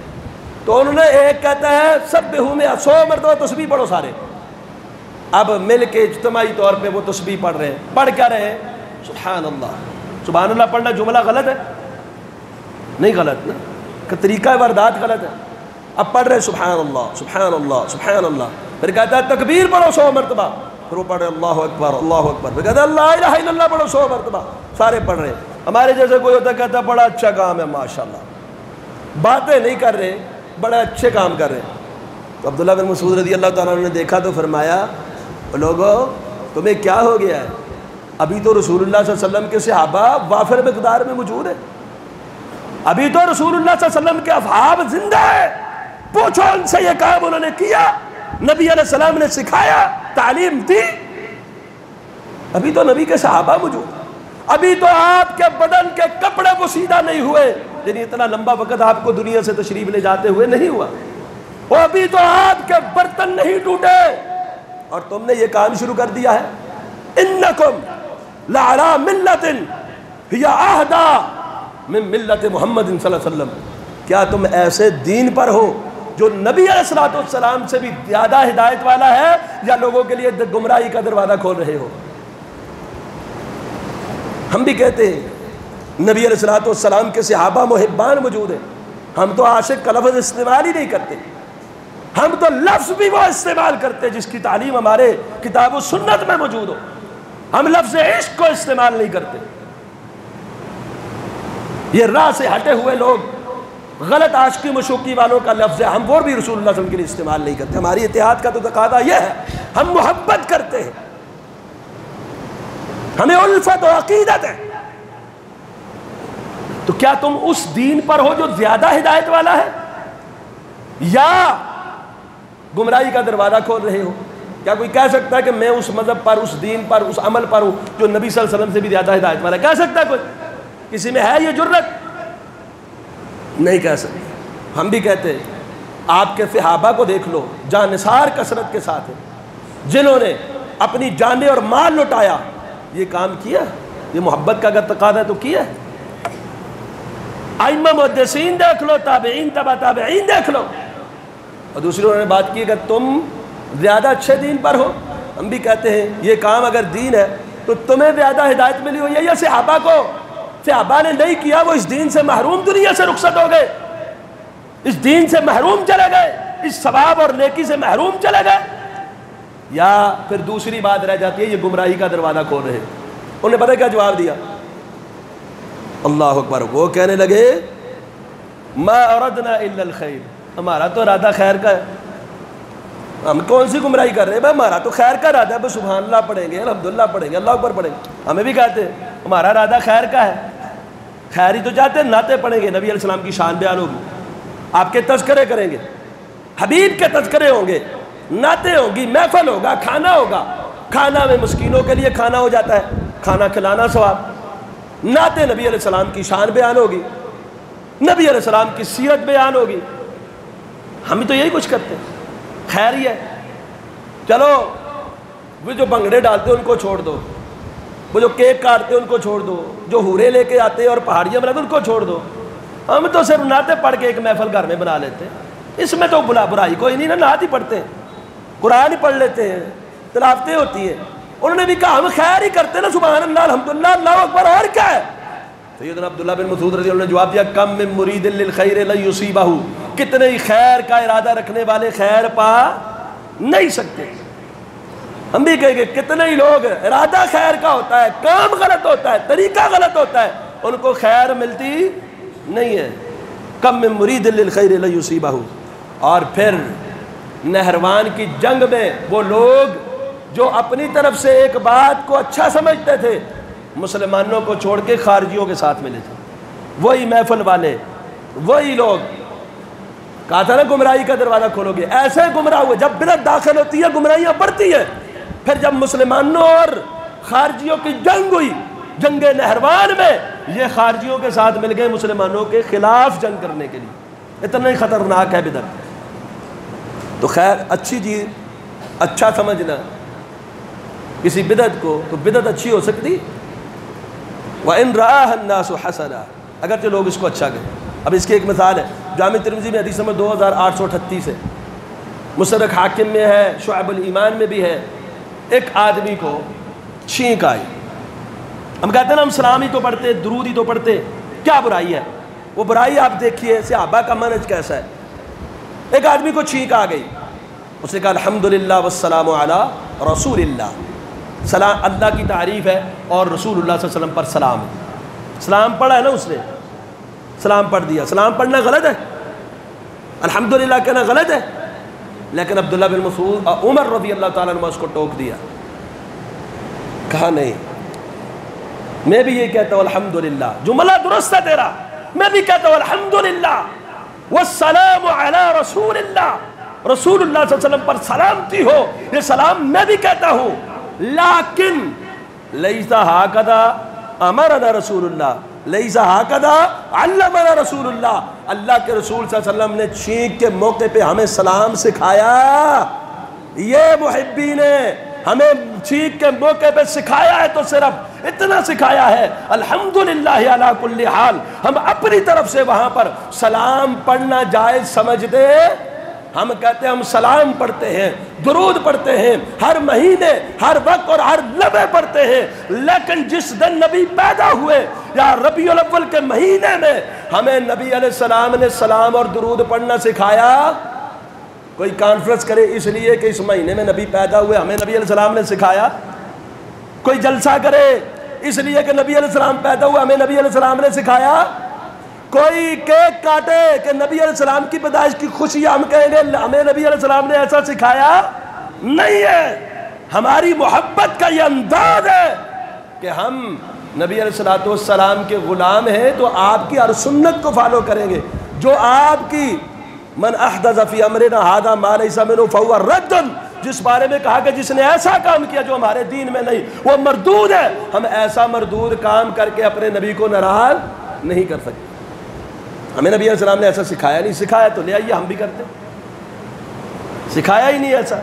تو انہوں نے ایک کہتا ہے سبحوا 100 مرتبہ تسبیح پڑھو سارے. اب مل کے اجتماعی طور پہ وہ تسبیح پڑھ رہے ہیں. پڑھ کیا رہے ہیں؟ سبحان اللہ. سبحان اللہ پڑھنا جملہ غلط ہے؟ نہیں غلط نا, کہ طریقہ واردات غلط ہے. اب پڑھ رہے سبحان اللہ سبحان اللہ سبحان اللہ, پھر کہتا ہے تکبیر پڑھو 100 مرتبہ, پھر وہ پڑھ رہے اللہ اکبر اللہ اکبر, پھر کہتا ہے لا الہ الا اللہ پڑھو 100 مرتبہ. سارے پڑھ رہے ہیں. ہمارے جیسے کوئی ہوتا ہے کہتا ہے بڑا اچھا کام ہے ماشاءاللہ, باتیں نہیں کر رہے, بڑے اچھے کام کر رہے ہیں. تو عبداللہ بن مسعود رضی اللہ تعالیٰ عنہ نے دیکھا تو فرمایا لوگوں تمہیں کیا ہو گیا ہے؟ ابھی تو رسول اللہ صلی اللہ علیہ وسلم کے صحابہ وافر مقدار میں موجود ہیں, ابھی تو رسول اللہ صلی اللہ علیہ وسلم کے اصحاب زندہ ہیں, پوچھو ان سے یہ کام انہوں نے کیا, نبی علیہ السلام نے سکھایا, تعلیم دی. ابھی تو نبی کے صحابہ موجود, ابھی تو آپ کے بدن کے کپڑے پوشیدہ نہیں ہوئے, یعنی اتنا لمبا وقت آپ کو دنیا سے تشریف لے جاتے ہوئے نہیں ہوا, وہ ابھی تو آپ کے برتن نہیں ٹوٹے, اور تم نے یہ کام شروع کر دیا ہے. انکم لعلی ملت ہی اہدی من ملت محمد صلی اللہ علیہ وسلم. کیا تم ایسے دین پر ہو جو نبی علیہ السلام سے بھی زیادہ ہدایت والا ہے, یا لوگوں کے لیے گمراہی کا دروازہ کھول رہے ہو؟ ہم بھی کہتے ہیں نبی علیہ السلام کے صحابہ محبان موجود ہیں, ہم تو عاشق کا لفظ استعمال ہی نہیں کرتے, ہم تو لفظ بھی وہ استعمال کرتے جس کی تعلیم ہمارے کتاب و سنت میں موجود ہو. ہم لفظ عشق کو استعمال نہیں کرتے. یہ راہ سے ہٹے ہوئے لوگ غلط عاشقی مشوقی والوں کا لفظ ہے, ہم وہ بھی رسول اللہ صلی اللہ علیہ وسلم کے لیے استعمال نہیں کرتے. ہماری اتحاد کا تو تقاضا یہ ہے, ہم محبت کرتے ہیں, ہمیں الفت و عقیدت ہے. تو کیا تم اس دین پر ہو جو زیادہ ہدایت والا ہے, یا گمراہی کا دروازہ کھول رہے ہو؟ کیا کوئی کہہ سکتا ہے کہ میں اس مذہب پر, اس دین پر, اس عمل پر ہوں جو نبی صلی اللہ علیہ وسلم سے بھی زیادہ ہدایت والا ہے؟ کہہ سکتا ہے کوئی؟ کسی میں ہے یہ جرت؟ نہیں کہہ سکتے. ہم بھی کہتے ہیں آپ کے صحابہ کو دیکھ لو, جانثار کثرت کے ساتھ ہیں, جنہوں نے اپنی جانیں اور مال لٹایا, یہ کام کیا, یہ محبت کا اگر تقاضا ہے تو کیا ہے. ائمہ محدثین دیکھ لو, تابعین تبع تابعین دیکھ لو. اور دوسری انہوں نے بات کی کہ تم زیادہ اچھے دین پر ہو. ہم بھی کہتے ہیں یہ کام اگر دین ہے تو تمہیں زیادہ ہدایت ملی ہوئی ہے, یا صحابہ کو, صحابہ نے نہیں کیا, وہ اس دین سے محروم دنیا سے رخصت ہو گئے, اس دین سے محروم چلے گئے, اس ثواب اور نیکی سے محروم چلے گئے, یا پھر دوسری بات رہ جاتی ہے یہ گمراہی کا دروازہ کھول رہے ہیں. انہوں نے پتہ کیا جواب دیا؟ اللہ اکبر. وہ کہنے لگے ما اردنا الا الخیر, ہمارا تو ارادہ خیر کا ہے, ہم کون سی گمراہی کر رہے ہیں بھائی, ہمارا تو خیر کا ارادہ ہے, بس سبحان اللہ پڑھیں گے, الحمدللہ پڑھیں گے, اللہ اکبر پڑھیں گے. ہمیں بھی کہتے ہیں ہمارا ارادہ خیر کا ہے, خیر ہی تو چاہتے ہیں. نعتیں پڑھیں گے, نبی علیہ السلام کی شان بیان ہوگی, آپ کے تذکرے کریں گے, حبیب کے تذکرے ہوں گے, نعتیں ہوں گی, محفل ہوگا, کھانا ہوگا, کھانا میں مسکینوں کے لیے کھانا ہو جاتا ہے, کھانا کھلانا ثواب. نعتیں نبی علیہ السلام کی شان بیان ہوگی, نبی علیہ السلام کی سیرت بیان ہوگی. ہم تو یہی کچھ کرتے ہیں, خیر ہی ہے. چلو وہ جو بنگڑے ڈالتے ہیں ان کو چھوڑ دو, وہ جو کیک کاٹتے ہیں ان کو چھوڑ دو, جو ہورے لے کے آتے ہیں اور پہاڑیاں بناتے ہیں ان کو چھوڑ دو. ہم تو صرف نعتیں پڑھ کے ایک محفل گھر میں بنا لیتے ہیں, اس میں تو برائی کوئی نہیں نا, نعت ہی پڑھتے ہیں, قرآن ہی پڑھ لیتے ہیں, تلاوتیں ہوتی ہیں. انہوں نے بھی کہا ہم خیر ہی کرتے نا, سبحان اللہ الحمدللہ اللہ اکبر, اور کیا ہے. سیدنا عبداللہ بن مسعود رضی اللہ عنہ نے جواب دیا کم من مرید للخیر لن یصیبہ, کتنے ہی خیر کا ارادہ رکھنے والے خیر پا نہیں سکتے. ہم بھی کہیں گے کتنے ہی لوگ ارادہ خیر کا ہوتا ہے, کام غلط ہوتا ہے, طریقہ غلط ہوتا ہے, ان کو خیر ملتی نہیں ہے. کم من مرید للخیر لن یصیبہ. اور پھر نہروان کی جنگ میں وہ لوگ جو اپنی طرف سے ایک بات کو اچھا سمجھتے تھے, مسلمانوں کو چھوڑ کے خارجیوں کے ساتھ ملے تھے, وہی محفل والے, وہی لوگ. کہا تھا نا گمراہی کا دروازہ کھولو گے, ایسے گمراہ ہوئے. جب بدعت داخل ہوتی ہے گمراہیاں بڑھتی ہیں. پھر جب مسلمانوں اور خارجیوں کی جنگ ہوئی جنگ نہروان میں یہ خارجیوں کے ساتھ مل گئے مسلمانوں کے خلاف جنگ کرنے کے لیے، اتنا ہی خطرناک ہے بدعت۔ تو خیر اچھی چیز اچھا سمجھنا کسی بدعت کو، تو بدعت اچھی ہو سکتی، وَإِن رَآهَا النَّاسُ حَسَنًا، اگرچہ لوگ اس کو اچھا کہیں۔ اب اس کی ایک مثال ہے، جامع ترمذی میں حدیث نمبر 2838 ہے، مستدرک حاکم میں ہے، شعب الایمان میں بھی ہے۔ ایک آدمی کو چھینک آئی، ہم کہتے ہیں نا ہم سلام ہی تو پڑھتے، درود ہی تو پڑھتے، کیا برائی ہے؟ وہ برائی آپ دیکھیے صحابہ کا منہج کیسا ہے۔ ایک آدمی کو چھینک آ گئی، اس نے کہا الحمدللہ والسلام علی رسول اللہ، سلام اللہ کی تعریف ہے اور رسول اللہ صلی اللہ علیہ وسلم پر سلام ہے۔ سلام پڑھا ہے نا اس نے، سلام پڑھ دیا۔ سلام پڑھنا غلط ہے، الحمدللہ کہنا غلط ہے، لیکن عبداللہ بن مسعود عمر رضی اللہ تعالیٰ عنہ اس کو ٹوک دیا، کہا نہیں، میں بھی یہ کہتا ہوں الحمدللہ، جملہ درست ہے تیرا، میں بھی کہتا ہوں الحمدللہ والسلام علی رسول اللہ، رسول اللہ صلی اللہ علیہ وسلم پر سلامتی ہو، یہ سلام میں بھی کہتا ہوں، لیکن لیس ہاکذا امرنا رسول اللہ، لیس ہاکذا علمنا رسول اللہ، اللہ کے رسول صلی اللہ علیہ وسلم نے چھینک کے موقع پہ ہمیں سلام سکھایا، یہ محبین نے ہمیں چھینک کے موقع پہ سکھایا ہے، تو صرف اتنا سکھایا ہے الحمدللہ علی کل حال۔ ہم اپنی طرف سے وہاں پر سلام پڑھنا جائز سمجھتے، ہم کہتے ہیں ہم سلام پڑھتے ہیں، درود پڑھتے ہیں، ہر مہینے ہر وقت اور ہر لمحے پڑھتے ہیں، لیکن جس دن نبی پیدا ہوئے یا ربیع الاول کے مہینے میں ہمیں نبی علیہ السلام نے سلام اور درود پڑھنا سکھایا۔ کوئی کانفرنس کرے اس لیے کہ اس مہینے میں نبی پیدا ہوئے، ہمیں نبی علیہ السلام نے سکھایا۔ کوئی جلسہ کرے اس لیے کہ نبی علیہ السلام پیدا ہوئے، ہمیں نبی علیہ السلام نے سکھایا۔ کوئی کیک کاٹے کہ نبی علیہ السلام کی پیدائش کی خوشی، ہم کہیں گے ہمیں نبی علیہ السلام نے ایسا سکھایا نہیں ہے۔ ہماری محبت کا یہ انداز ہے کہ ہم نبی علیہ السلام کے غلام ہیں، تو آپ کی ہر سنت کو فالو کریں گے، جو آپ کی من احدث فی امرنا ھذا ما لیس منہ فہو رد، جس بارے میں کہا کہ جس نے ایسا کام کیا جو ہمارے دین میں نہیں وہ مردود ہے۔ ہم ایسا مردود کام کر کے اپنے نبی کو ناراض نہیں کر سکتے۔ ہمیں نبی علیہ السلام نے ایسا سکھایا نہیں، سکھایا تو لے آئیے ہم بھی کرتے، سکھایا ہی نہیں ایسا۔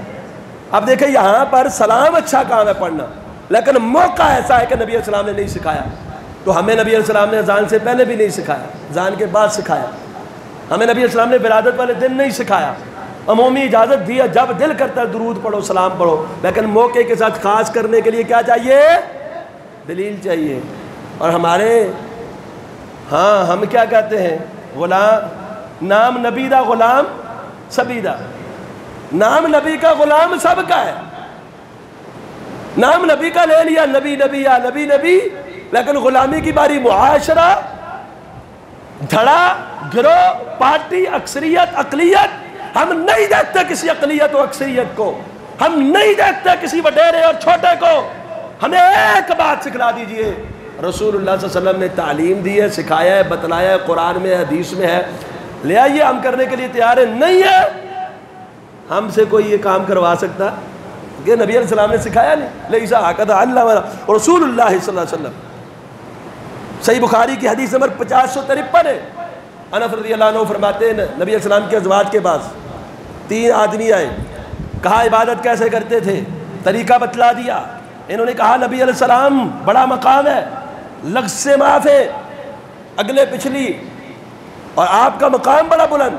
اب دیکھیں یہاں پر سلام اچھا کام ہے پڑھنا، لیکن موقع ایسا ہے کہ نبی علیہ السلام نے نہیں سکھایا، تو ہمیں نبی علیہ السلام نے اذان سے پہلے بھی نہیں سکھایا، اذان کے بعد سکھایا۔ ہمیں نبی علیہ السلام نے ولادت والے دن نہیں سکھایا، عمومی اجازت دی ہے جب دل کرتا ہے درود پڑھو سلام پڑھو، لیکن موقع کے ساتھ خاص کرنے کے لیے کیا چاہیے؟ دلیل چاہیے۔ اور ہمارے ہاں ہم کیا کہتے ہیں؟ غلام نام نبی دا غلام سبھی دا، نام نبی کا غلام سب کا ہے، نام نبی کا لے لیا، نبی نبی یا نبی نبی، لیکن غلامی کی باری معاشرہ، دھڑا گروہ، پارٹی، اکثریت، اقلیت، ہم نہیں دیکھتے کسی اقلیت و اکثریت کو، ہم نہیں دیکھتے کسی وڈیرے اور چھوٹے کو۔ ہمیں ایک بات سکھلا دیجئے، رسول اللہ صلی اللہ علیہ وسلم نے تعلیم دی ہے، سکھایا ہے، بتلایا ہے، قرآن میں ہے، حدیث میں ہے، لے آئیے ہم کرنے کے لیے تیار ہے۔ نہیں ہے ہم سے کوئی یہ کام کروا سکتا کہ نبی علیہ السلام نے سکھایا نہیں، لیس ھذا علمنا رسول اللہ صلی اللہ علیہ وسلم۔ صحیح بخاری کی حدیث نمبر 5053 ہے، انس رضی اللہ عنہ فرماتے ہیں نبی علیہ السلام کے ازواج کے پاس 3 آدمی آئے، کہا عبادت کیسے کرتے تھے، طریقہ بتلا دیا۔ انہوں نے کہا نبی علیہ السلام بڑا مقام ہے، لفظ سے معاف ہے، اگلے پچھلی، اور آپ کا مقام بڑا بلند،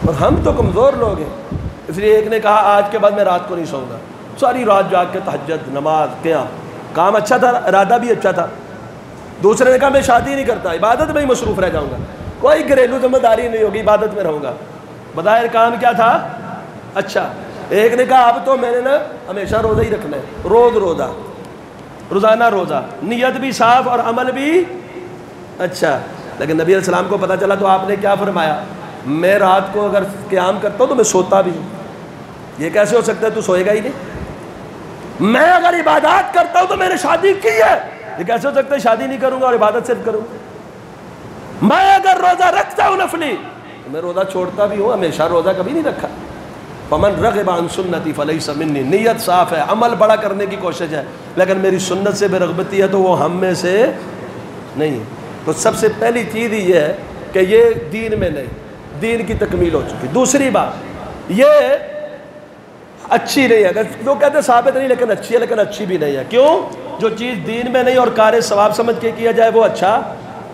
اور ہم تو کمزور لوگ ہیں۔ اس لیے ایک نے کہا آج کے بعد میں رات کو نہیں سوؤں گا، ساری رات جاگ کے تہجد، نماز، قیام، کام اچھا تھا، ارادہ بھی اچھا تھا۔ دوسرے نے کہا میں شادی نہیں کرتا، عبادت میں ہی مصروف رہ جاؤں گا، کوئی گھریلو ذمہ داری نہیں ہوگی، عبادت میں رہوں گا۔ بظاہر کام کیا تھا؟ اچھا۔ ایک نے کہا اب تو میں نے نا ہمیشہ روزہ ہی رکھنا ہے، روزہ، روزانہ روزہ، نیت بھی صاف اور عمل بھی اچھا۔ لیکن نبی علیہ السلام کو پتہ چلا تو آپ نے کیا فرمایا؟ میں رات کو اگر قیام کرتا ہوں تو میں سوتا بھی ہوں۔ یہ کیسے ہو سکتا ہے؟ تو سوئے گا ہی نہیں۔ میں اگر عبادات کرتا ہوں تو میں نے شادی کی ہے، یہ کیسے ہو سکتا ہے شادی نہیں کروں گا اور عبادت صرف کروں گا؟ میں اگر روزہ رکھتا ہوں نفلی تو میں روزہ چھوڑتا بھی ہوں، ہمیشہ روزہ کبھی نہیں رکھا۔ فمن رغب عن سنتی فلیس منی، نیت صاف ہے، عمل بڑا کرنے کی کوشش ہے، لیکن میری سنت سے بے رغبتی ہے تو وہ ہم میں سے نہیں۔ تو سب سے پہلی چیز یہ ہے کہ یہ دین میں نہیں، دین کی تکمیل ہو چکی۔ دوسری بات یہ اچھی نہیں ہے، اگر لوگ کہتے ہیں ثابت نہیں لیکن اچھی ہے، لیکن اچھی بھی نہیں ہے۔ کیوں؟ جو چیز دین میں نہیں اور کار ثواب سمجھ کے کیا جائے وہ اچھا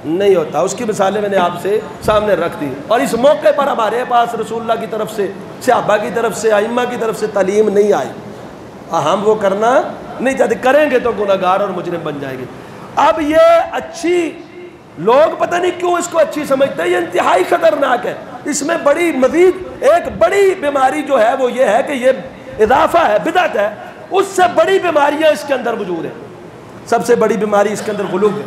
نہیں ہوتا۔ اس کی مثالیں میں نے آپ سے سامنے رکھ دی، اور اس موقع پر ہمارے پاس رسول اللہ کی طرف سے، صحابہ کی طرف سے، ائمہ کی طرف سے تعلیم نہیں آئی، ہم وہ کرنا نہیں چاہتے، کریں گے تو گناہگار اور مجرم بن جائیں گے۔ اب یہ اچھی، لوگ پتہ نہیں کیوں اس کو اچھی سمجھتے ہیں، یہ انتہائی خطرناک ہے۔ اس میں بڑی مزید ایک بڑی بیماری جو ہے وہ یہ ہے کہ یہ اضافہ ہے، بدعت ہے، اس سے بڑی بیماریاں اس کے اندر موجود ہیں۔ سب سے بڑی بیماری اس کے اندر غلو ہے۔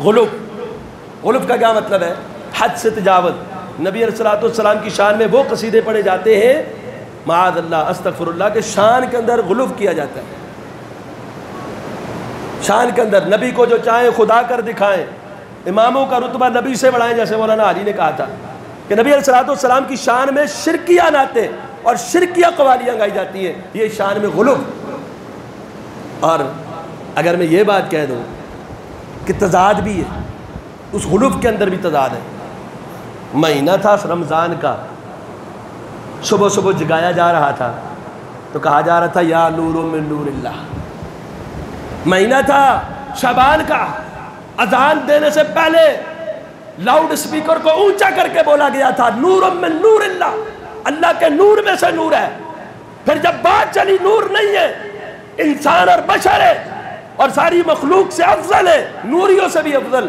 غلو کا کیا مطلب ہے؟ حد سے تجاوز۔ نبی علیہ الصلوۃ والسلام کی شان میں وہ قصیدے پڑھے جاتے ہیں، معاذ اللہ استغفر اللہ، کہ شان کے اندر غلو کیا جاتا ہے۔ شان کے اندر نبی کو جو چاہیں خدا کر دکھائیں، اماموں کا رتبہ نبی سے بڑھائیں، جیسے مولانا علی نے کہا تھا کہ نبی علیہ الصلوۃ والسلام کی شان میں شرکیہ نعتیں اور شرکیہ قوالیاں گائی جاتی ہیں، یہ شان میں غلو۔ اور اگر میں یہ بات کہہ دوں کہ تضاد بھی ہے، اس غلو کے اندر بھی تضاد ہے۔ مہینہ تھا رمضان کا، صبح صبح جگایا جا رہا تھا تو کہا جا رہا تھا یا نور من نور اللہ۔ مہینہ تھا شعبان کا، اذان دینے سے پہلے لاؤڈ اسپیکر کو اونچا کر کے بولا گیا تھا نور من نور اللہ، اللہ کے نور میں سے نور ہے۔ پھر جب بات چلی نور نہیں ہے، انسان اور بشر ہے اور ساری مخلوق سے افضل ہے، نوریوں سے بھی افضل،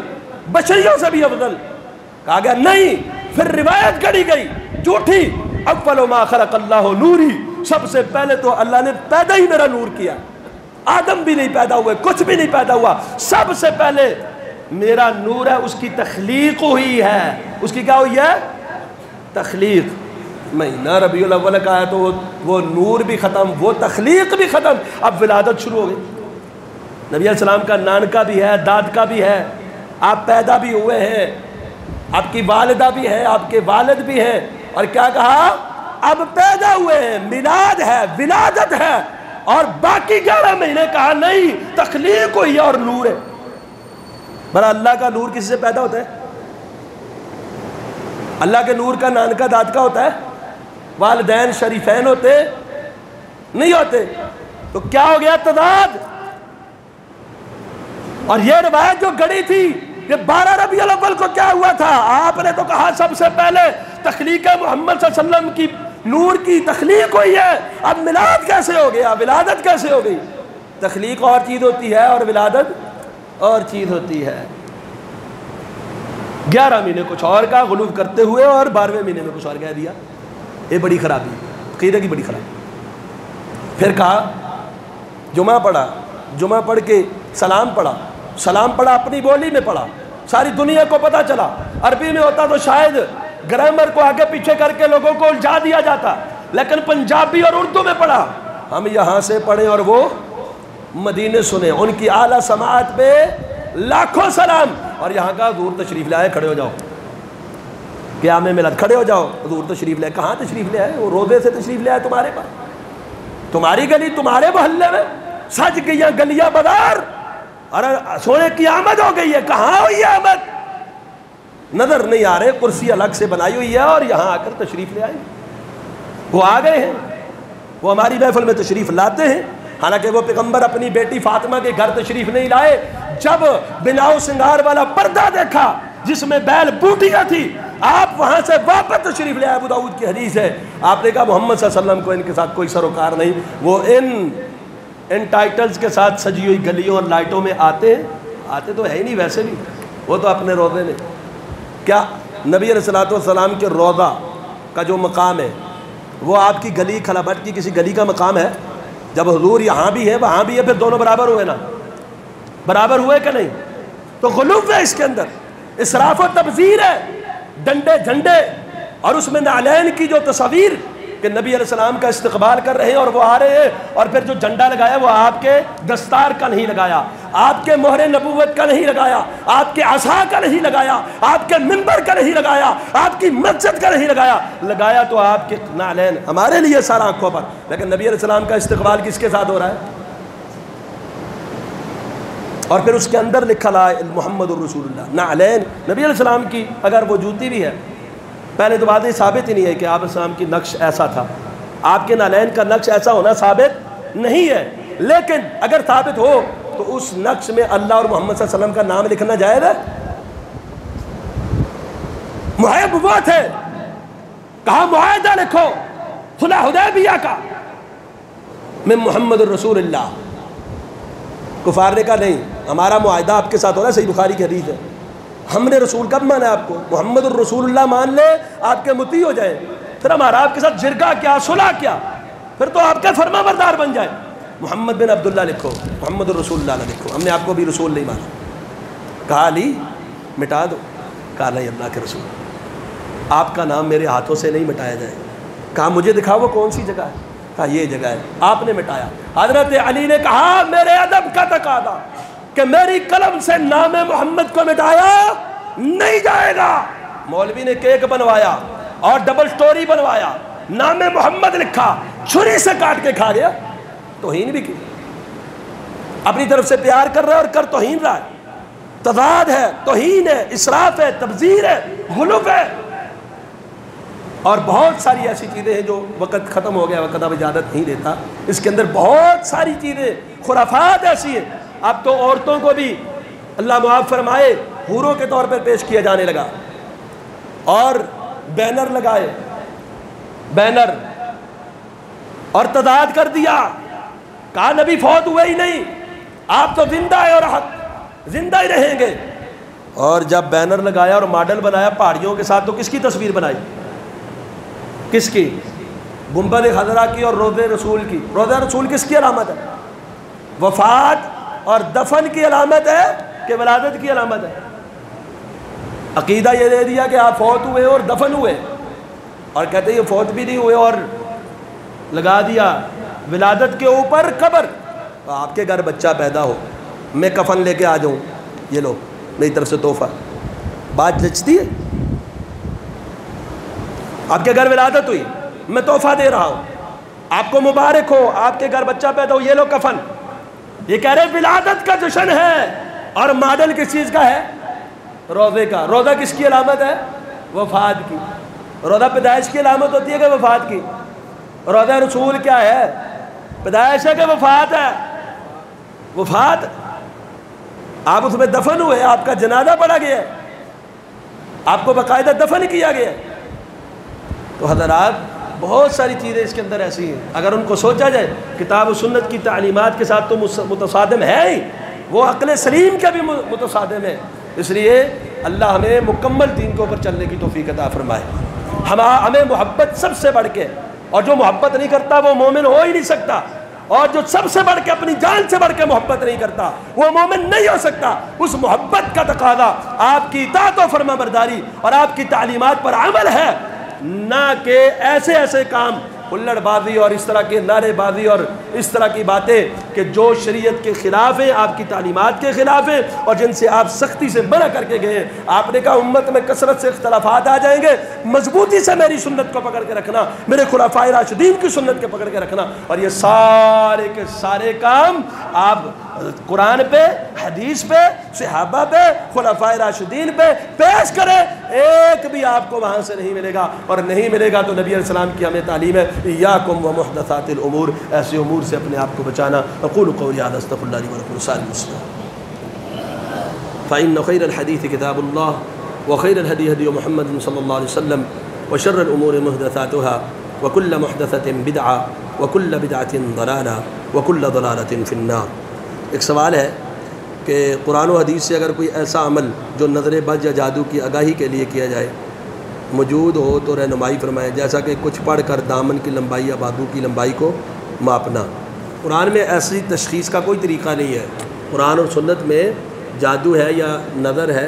بشریوں سے بھی افضل، کہا گیا نہیں۔ پھر روایت گڑی گئی جھوٹی، اول ما خلق اللہ نوری، سب سے پہلے تو اللہ نے پیدا ہی میرا نور کیا۔ آدم بھی نہیں پیدا ہوئے، کچھ بھی نہیں پیدا ہوا، سب سے پہلے میرا نور ہے، اس کی تخلیق ہوئی ہے۔ اس کی کیا ہوئی ہے؟ تخلیق۔ مہینہ ربیع الاول کا ہے تو وہ نور بھی ختم، وہ تخلیق بھی ختم، اب ولادت شروع ہو گئی۔ نبی علیہ السلام کا نانکا بھی ہے، دادکا بھی ہے، آپ پیدا بھی ہوئے ہیں، آپ کی والدہ بھی ہے، آپ کے والد بھی ہیں، اور کیا کہا؟ اب پیدا ہوئے ہیں، میلاد ہے، ولادت ہے، اور باقی 11 مہینے کہا نہیں، تخلیق ہوئی ہے اور نور ہے۔ بھلا اللہ کا نور کسی سے پیدا ہوتا ہے؟ اللہ کے نور کا نانکا دادکا ہوتا ہے؟ والدین شریفین ہوتے نہیں ہوتے؟ تو کیا ہو گیا؟ تضاد۔ اور یہ روایت جو گڑی تھی، یہ 12 ربیع الاول کو کیا ہوا تھا؟ آپ نے تو کہا سب سے پہلے تخلیق محمد صلی اللہ علیہ وسلم کی نور کی تخلیق ہوئی ہے، اب میلاد کیسے ہو گیا؟ ولادت کیسے ہو گئی؟ تخلیق اور چیز ہوتی ہے اور ولادت اور چیز ہوتی ہے۔ 11 مہینے کچھ اور کا غلو کرتے ہوئے اور 12ویں مہینے میں کچھ اور کہہ دیا، یہ بڑی خرابی، عقیدے کی بڑی خرابی۔ پھر کہا جمعہ پڑھا، جمعہ پڑھ کے سلام پڑھا، سلام پڑھا اپنی بولی میں پڑھا، ساری دنیا کو پتہ چلا، عربی میں ہوتا تو شاید گرامر کو آگے پیچھے کر کے لوگوں کو الجھا دیا جاتا، لیکن پنجابی اور اردو میں پڑھا۔ ہم یہاں سے پڑھیں اور وہ مدینے سنیں، ان کی اعلیٰ سماعت پہ لاکھوں سلام، اور یہاں کا حضور تشریف لے آئے، کھڑے ہو جاؤ، قیام ملت کھڑے ہو جاؤ، حضور تشریف لے۔ کہاں تشریف لے آئے؟ وہ روضے سے تشریف لے آئے تمہارے پاس، تمہاری گلی، تمہارے محلے میں سج گئی گلیاں بازار، ارے سونے کی آمد ہو گئی ہے، کہاں ہوئی ہے آمد؟ نظر نہیں آ رہے، کرسی الگ سے بنائی ہوئی ہے اور یہاں آ کر تشریف لے آئے۔ وہ آ گئے ہیں، وہ ہماری محفل میں تشریف لاتے ہیں، حالانکہ وہ پیغمبر اپنی بیٹی فاطمہ کے گھر تشریف نہیں لائے۔ جب بناؤ سنگار والا پردہ دیکھا جس میں بیل بوٹیاں تھی، آپ وہاں سے واپس تشریف لے آئے۔ ابو داؤد کی حدیث ہے، آپ نے کہا محمد صلی اللہ علیہ وسلم کو ان کے ساتھ کوئی سروکار نہیں، وہ ان ٹائٹلز کے ساتھ سجی ہوئی گلیوں اور لائٹوں میں آتے تو ہے ہی نہیں، ویسے بھی وہ تو اپنے روضے میں۔ کیا نبی علیہ الصلوۃ والسلام کے روضہ کا جو مقام ہے وہ آپ کی گلی کھلا بٹ کی کسی گلی کا مقام ہے؟ جب حضور یہاں بھی ہے وہاں بھی ہے، پھر دونوں برابر ہوئے نا؟ برابر ہوئے کہ نہیں؟ تو غلو ہے اس کے اندر، اسراف و تبذیر ہے، ڈنڈے جھنڈے اور اس میں نعلین کی جو تصویر کہ نبی علیہ السلام کا استقبال کر رہے ہیں اور وہ آ رہے ہیں، اور پھر جو جھنڈا لگایا وہ آپ کے دستار کا نہیں لگایا، آپ کے مہر نبوت کا نہیں لگایا، آپ کے عصا کا نہیں لگایا، آپ کے منبر کا نہیں لگایا، آپ کی مسجد کا نہیں لگایا، لگایا تو آپ کے نعلین ہمارے لیے سارا آنکھوں پر، لیکن نبی علیہ السلام کا استقبال کس کے ساتھ ہو رہا ہے؟ اور پھر اس کے اندر لکھا لا محمد الرسول اللہ، نعلین نبی علیہ السلام کی اگر وہ جوتی بھی ہے، پہلے تو بات یہ ثابت ہی نہیں ہے کہ آپ السلام کی نقش ایسا تھا، آپ کے نعلین کا نقش ایسا ہونا ثابت نہیں ہے، لیکن اگر ثابت ہو تو اس نقش میں اللہ اور محمد صلی اللہ علیہ وسلم کا نام لکھنا جائز ہے؟ معاہدہ نبوت ہے، کہا معاہدہ لکھو صلح حدیبیہ کا میں محمد الرسول اللہ، کفار نے کہا نہیں ہمارا معاہدہ آپ کے ساتھ ہو رہا ہے، صحیح بخاری کی حدیث ہے، ہم نے رسول کب مانا آپ کو؟ محمد الرسول اللہ مان لے آپ کے مطیع ہو جائے، پھر ہمارا آپ کے ساتھ جرگہ کیا، صلح کیا، پھر تو آپ کے فرما بردار بن جائے۔ محمد بن عبداللہ لکھو، محمد الرسول اللہ نہ لکھو، ہم نے آپ کو بھی رسول نہیں مانا۔ کہا علی مٹا دو، کہا نہیں اللہ کے رسول آپ کا نام میرے ہاتھوں سے نہیں مٹایا جائے۔ کہا مجھے دکھاؤ وہ کون سی جگہ ہے؟ کہا یہ جگہ ہے، آپ نے مٹایا۔ حضرت علی نے کہا میرے ادب کا تقاضا کہ میری قلم سے نام محمد کو مٹایا نہیں جائے گا۔ مولوی نے کیک بنوایا اور ڈبل سٹوری بنوایا، نام محمد لکھا، چھری سے کاٹ کے کھا گیا، توہین بھی کی، اپنی طرف سے پیار کر رہا ہے اور کر توہین رہا ہے، تضاد ہے، توہین ہے، اسراف ہے، تبذیر ہے، غلو ہے، اور بہت ساری ایسی چیزیں ہیں جو وقت ختم ہو گیا، وقت اب اجازت نہیں دیتا، اس کے اندر بہت ساری چیزیں خرافات ایسی ہیں۔ اب تو عورتوں کو بھی اللہ معاف فرمائے حوروں کے طور پر پیش کیا جانے لگا، اور بینر لگائے، بینر، اور تضاد کر دیا، کہا نبی فوت ہوئے ہی نہیں، آپ تو زندہ ہے اور حق زندہ ہی رہیں گے۔ اور جب بینر لگایا اور ماڈل بنایا پہاڑیوں کے ساتھ، تو کس کی تصویر بنائی؟ کس کی؟ گنبد خضرا کی اور روضہ رسول کی۔ روضہ رسول کس کی علامت ہے؟ وفات اور دفن کی علامت ہے کہ ولادت کی علامت ہے؟ عقیدہ یہ دے دیا کہ آپ فوت ہوئے اور دفن ہوئے، اور کہتے ہیں یہ فوت بھی نہیں ہوئے، اور لگا دیا ولادت کے اوپر قبر۔ آپ کے گھر بچہ پیدا ہو، میں کفن لے کے آ جاؤں، یہ لو میری طرف سے تحفہ، بات جچتی ہے؟ آپ کے گھر ولادت ہوئی، میں تحفہ دے رہا ہوں، آپ کو مبارک ہو، آپ کے گھر بچہ پیدا ہو، یہ لو کفن۔ یہ کہہ رہے ولادت کا جشن ہے، اور ماڈل کس چیز کا ہے؟ روضے کا۔ روضہ کس کی علامت ہے؟ وفات کی۔ روضہ پیدائش کی علامت ہوتی ہے کہ وفات کی؟ روضہ رسول کیا ہے؟ پیدائش ہے کہ وفات ہے؟ وفات۔ آپ اس میں دفن ہوئے، آپ کا جنازہ پڑھا گیا ہے، آپ کو باقاعدہ دفن کیا گیا ہے۔ تو حضرات بہت ساری چیزیں اس کے اندر ایسی ہیں، اگر ان کو سوچا جائے کتاب و سنت کی تعلیمات کے ساتھ تو متصادم ہے ہی، وہ عقل سلیم کے بھی متصادم ہے۔ اس لیے اللہ ہمیں مکمل دین کے اوپر چلنے کی توفیق عطا فرمائے۔ ہمیں محبت سب سے بڑھ کے، اور جو محبت نہیں کرتا وہ مومن ہو ہی نہیں سکتا، اور جو سب سے بڑھ کے اپنی جان سے بڑھ کے محبت نہیں کرتا وہ مومن نہیں ہو سکتا۔ اس محبت کا تقاضا آپ کی اطاعت و فرما برداری اور آپ کی تعلیمات پر عمل ہے، نہ کہ ایسے کام، الڑ بازی اور اس طرح کے نعرے بازی اور اس طرح کی باتیں کہ جو شریعت کے خلاف ہیں، آپ کی تعلیمات کے خلاف ہیں، اور جن سے آپ سختی سے منع کر کے گئے ہیں۔ آپ نے کہا امت میں کثرت سے اختلافات آ جائیں گے، مضبوطی سے میری سنت کو پکڑ کے رکھنا، میرے خلفائے راشدین کی سنت کے پکڑ کے رکھنا، اور یہ سارے کے سارے کام آپ قرآن پہ، حدیث پہ، صحابہ پہ، خلفائے راشدین پہ پیش کریں، ایک بھی آپ کو وہاں سے نہیں ملے گا، اور نہیں ملے گا تو نبی علیہ السلام کی ہمیں تعلیم ہے ایاکم ومحدثات الامور، ایسے امور سے اپنے آپ کو بچانا۔ اقول قولی ھذا استغفر اللہ لی ولکم ولسائر المسلمین۔ فإن خير الحديث كتاب الله وخير الهدي هدي محمد صلى الله عليه وسلم وشر الأمور محدثاتها وكل محدثة بدعة وكل بدعة ضلالة وكل ضلالة في النار۔ ایک سوال ہے کہ قرآن و حدیث سے اگر کوئی ایسا عمل جو نظر بد یا جادو کی آگاہی کے لیے کیا جائے موجود ہو تو رہنمائی فرمائے، جیسا کہ کچھ پڑھ کر دامن کی لمبائی یا بازو کی لمبائی کو ماپنا۔ قرآن میں ایسی تشخیص کا کوئی طریقہ نہیں ہے۔ قرآن اور سنت میں جادو ہے یا نظر ہے،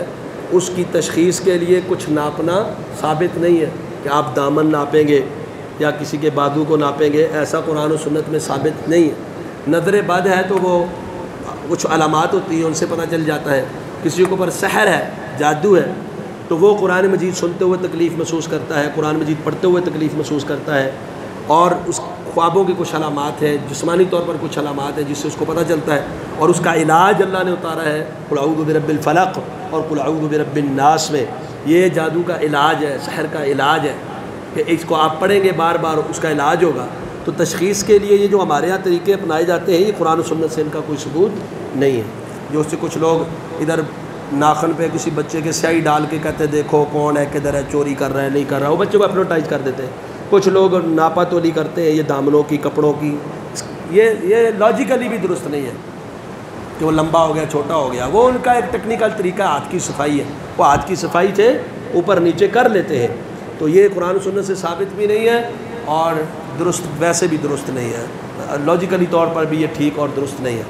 اس کی تشخیص کے لیے کچھ ناپنا ثابت نہیں ہے کہ آپ دامن ناپیں گے یا کسی کے بازو کو ناپیں گے، ایسا قرآن و سنت میں ثابت نہیں ہے۔ نظر بد ہے تو وہ کچھ علامات ہوتی ہیں، ان سے پتہ چل جاتا ہے۔ کسی کے اوپر سحر ہے، جادو ہے، تو وہ قرآن مجید سنتے ہوئے تکلیف محسوس کرتا ہے، قرآن مجید پڑھتے ہوئے تکلیف محسوس کرتا ہے، اور اس خوابوں کی کچھ علامات ہیں، جسمانی طور پر کچھ علامات ہیں جس سے اس کو پتہ چلتا ہے، اور اس کا علاج اللہ نے اتارا ہے قل اعوذ برب الفلق اور قل اعوذ برب الناس میں۔ یہ جادو کا علاج ہے، سحر کا علاج ہے کہ اس کو آپ پڑھیں گے بار بار، اس کا علاج ہوگا۔ تو تشخیص کے لیے یہ جو ہمارے ہاں طریقے اپنائے جاتے ہیں، یہ قرآن و سنت سے ان کا کوئی ثبوت نہیں ہے۔ جو اس سے کچھ لوگ ادھر ناخن پہ کسی بچے کے سیاہی ڈال کے کہتے ہیں دیکھو کون ہے، کدھر ہے، چوری کر رہا ہے، نہیں کر رہا، وہ بچے کو اپنوٹائز کر دیتے ہیں۔ کچھ لوگ ناپا تولی کرتے ہیں یہ دامنوں کی، کپڑوں کی، یہ لاجیکلی بھی درست نہیں ہے کہ وہ لمبا ہو گیا چھوٹا ہو گیا، وہ ان کا ایک ٹیکنیکل طریقہ ہاتھ کی صفائی ہے، وہ ہاتھ کی صفائی سے اوپر نیچے کر لیتے ہیں۔ تو یہ قرآن و سنت سے ثابت بھی نہیں ہے اور درست ویسے بھی درست نہیں ہے، لاجیکلی طور پر بھی یہ ٹھیک اور درست نہیں ہے۔